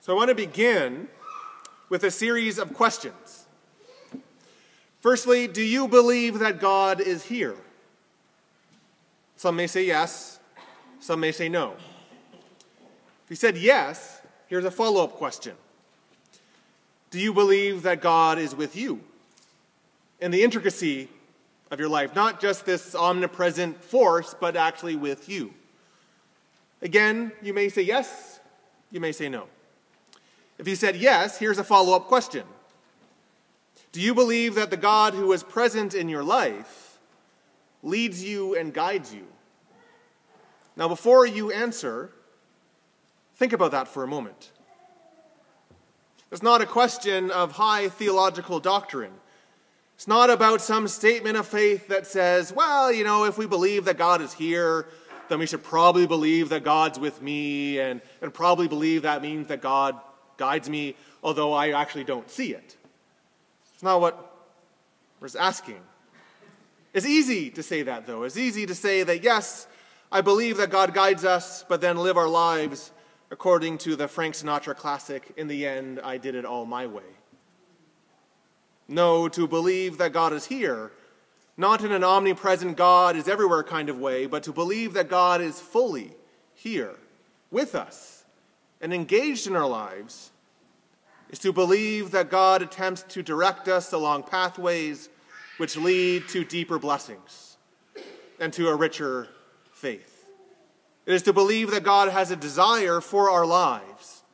So I want to begin with a series of questions. Firstly, do you believe that God is here? Some may say yes, some may say no. If you said yes, here's a follow-up question. Do you believe that God is with you in the intricacy of your life? Not just this omnipresent force, but actually with you. Again, you may say yes, you may say no. If you said yes, here's a follow-up question. Do you believe that the God who is present in your life leads you and guides you? Now, before you answer, think about that for a moment. It's not a question of high theological doctrine. It's not about some statement of faith that says, well, if we believe that God is here, then we should probably believe that God's with me, and probably believe that means that God guides me, although I actually don't see it. It's not what we're asking. It's easy to say that, though. It's easy to say that, yes, I believe that God guides us, but then live our lives according to the Frank Sinatra classic, in the end, I did it all my way. No, to believe that God is here, not in an omnipresent God is everywhere kind of way, but to believe that God is fully here with us and engaged in our lives, is to believe that God attempts to direct us along pathways which lead to deeper blessings and to a richer faith. It is to believe that God has a desire for our lives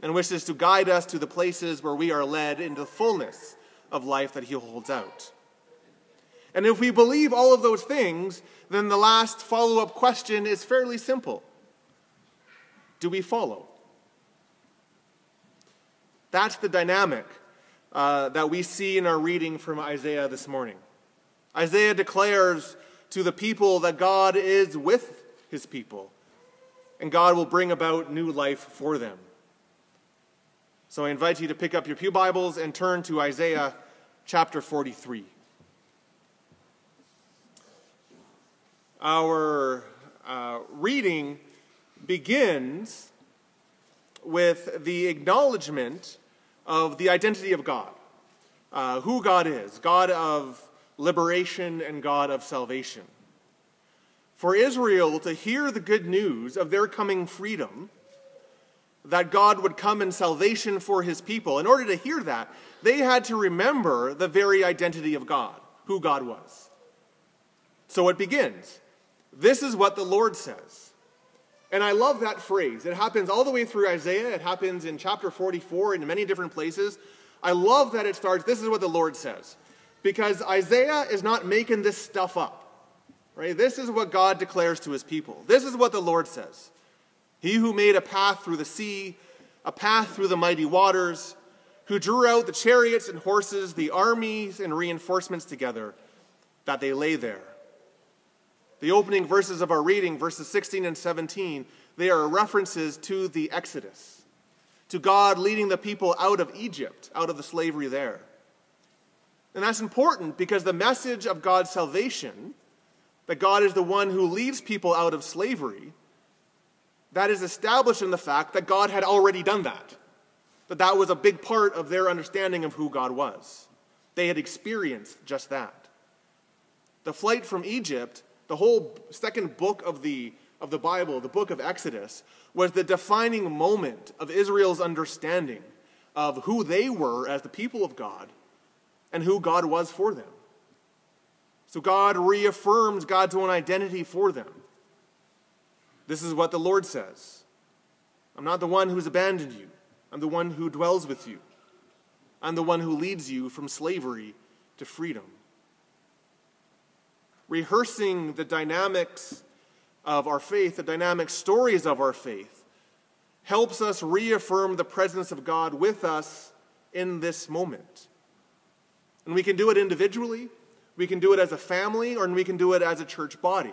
and wishes to guide us to the places where we are led into the fullness of life that he holds out. And if we believe all of those things, then the last follow-up question is fairly simple. Do we follow? That's the dynamic that we see in our reading from Isaiah this morning. Isaiah declares to the people that God is with his people, and God will bring about new life for them. So I invite you to pick up your pew Bibles and turn to Isaiah chapter 43. Our reading begins with the acknowledgement of the identity of God, who God is, God of liberation and God of salvation. For Israel to hear the good news of their coming freedom, that God would come in salvation for his people, in order to hear that, they had to remember the very identity of God, who God was. So it begins, this is what the Lord says. And I love that phrase. It happens all the way through Isaiah. It happens in chapter 44 in many different places. I love that it starts, this is what the Lord says. Because Isaiah is not making this stuff up. Right? This is what God declares to his people. This is what the Lord says. He who made a path through the sea, a path through the mighty waters, who drew out the chariots and horses, the armies and reinforcements together, that they lay there. The opening verses of our reading, verses 16 and 17, they are references to the Exodus, to God leading the people out of Egypt, out of the slavery there. And that's important because the message of God's salvation, that God is the one who leads people out of slavery, that is established in the fact that God had already done that. That was a big part of their understanding of who God was. They had experienced just that. The flight from Egypt, the whole second book of the Bible, the book of Exodus, was the defining moment of Israel's understanding of who they were as the people of God and who God was for them. So God reaffirms God's own identity for them. This is what the Lord says. I'm not the one who's abandoned you. I'm the one who dwells with you. I'm the one who leads you from slavery to freedom. Rehearsing the dynamics of our faith, the dynamic stories of our faith, helps us reaffirm the presence of God with us in this moment. And we can do it individually, we can do it as a family, or we can do it as a church body.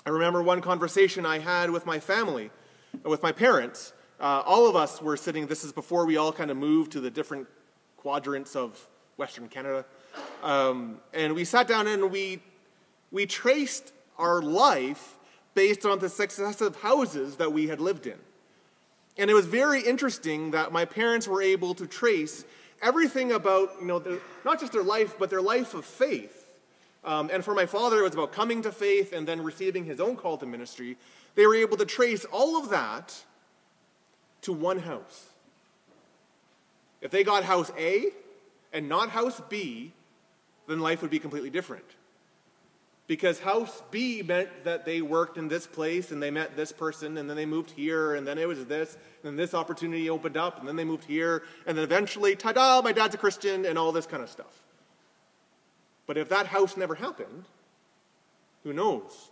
I remember one conversation I had with my family, with my parents. All of us were sitting, this is before we all kind of moved to the different quadrants of Western Canada. And we sat down and we traced our life based on the successive houses that we had lived in. And it was very interesting that my parents were able to trace everything about, not just their life, but their life of faith. And for my father, it was about coming to faith and then receiving his own call to ministry. They were able to trace all of that to one house. If they got house A and not house B, then life would be completely different. Because house B meant that they worked in this place and they met this person and then they moved here and then it was this and then this opportunity opened up and then they moved here and then eventually, ta-da, my dad's a Christian and all this kind of stuff. But if that house never happened, who knows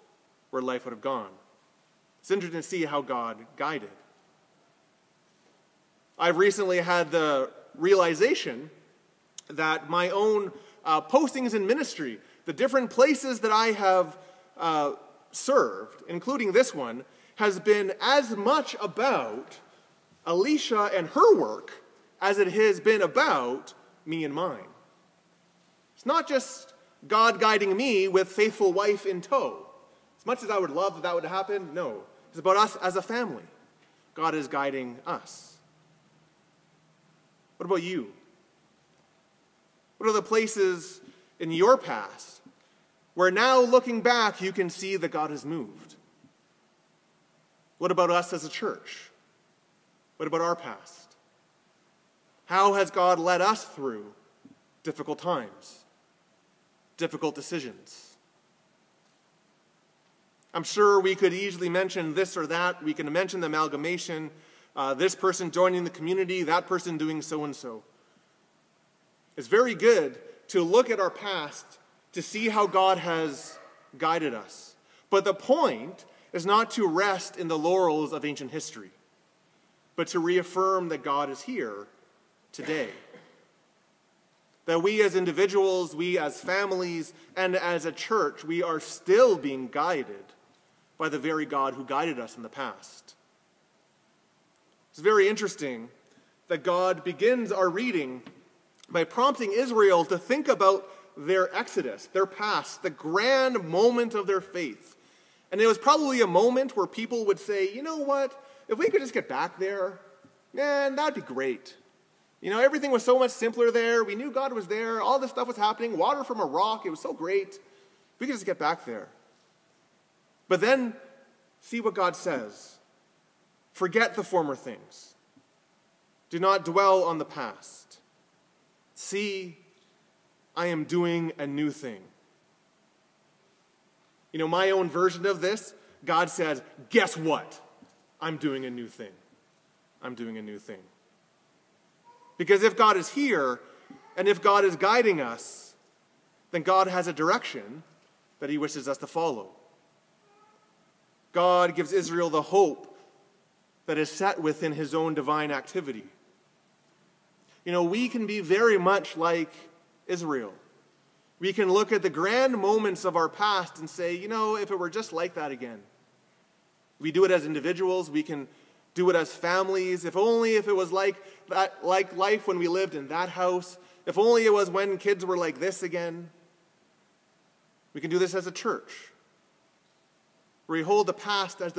where life would have gone. It's interesting to see how God guided. I've recently had the realization that my own postings in ministry, the different places that I have served, including this one, has been as much about Alicia and her work as it has been about me and mine. It's not just God guiding me with faithful wife in tow. As much as I would love that would happen, no. It's about us as a family. God is guiding us. What about you? What are the places in your past where now looking back you can see that God has moved? What about us as a church? What about our past? How has God led us through difficult times, difficult decisions? I'm sure we could easily mention this or that. We can mention the amalgamation, this person joining the community, that person doing so-and-so. It's very good to look at our past to see how God has guided us. But the point is not to rest in the laurels of ancient history, but to reaffirm that God is here today. That we as individuals, we as families, and as a church, we are still being guided by the very God who guided us in the past. It's very interesting that God begins our reading by prompting Israel to think about their exodus, their past, the grand moment of their faith. And it was probably a moment where people would say, you know what, if we could just get back there, man, that'd be great. Everything was so much simpler there. We knew God was there. All this stuff was happening. Water from a rock. It was so great. We could just get back there. But then, see what God says. Forget the former things. Do not dwell on the past. See, I am doing a new thing. My own version of this, God says, guess what? I'm doing a new thing. I'm doing a new thing. Because if God is here, and if God is guiding us, then God has a direction that he wishes us to follow. God gives Israel the hope that is set within his own divine activity. We can be very much like Israel. We can look at the grand moments of our past and say, if it were just like that again. We do it as individuals. We can do it as families. If only if it was like that, like life when we lived in that house. If only it was when kids were like this again. We can do this as a church, where we hold the past as the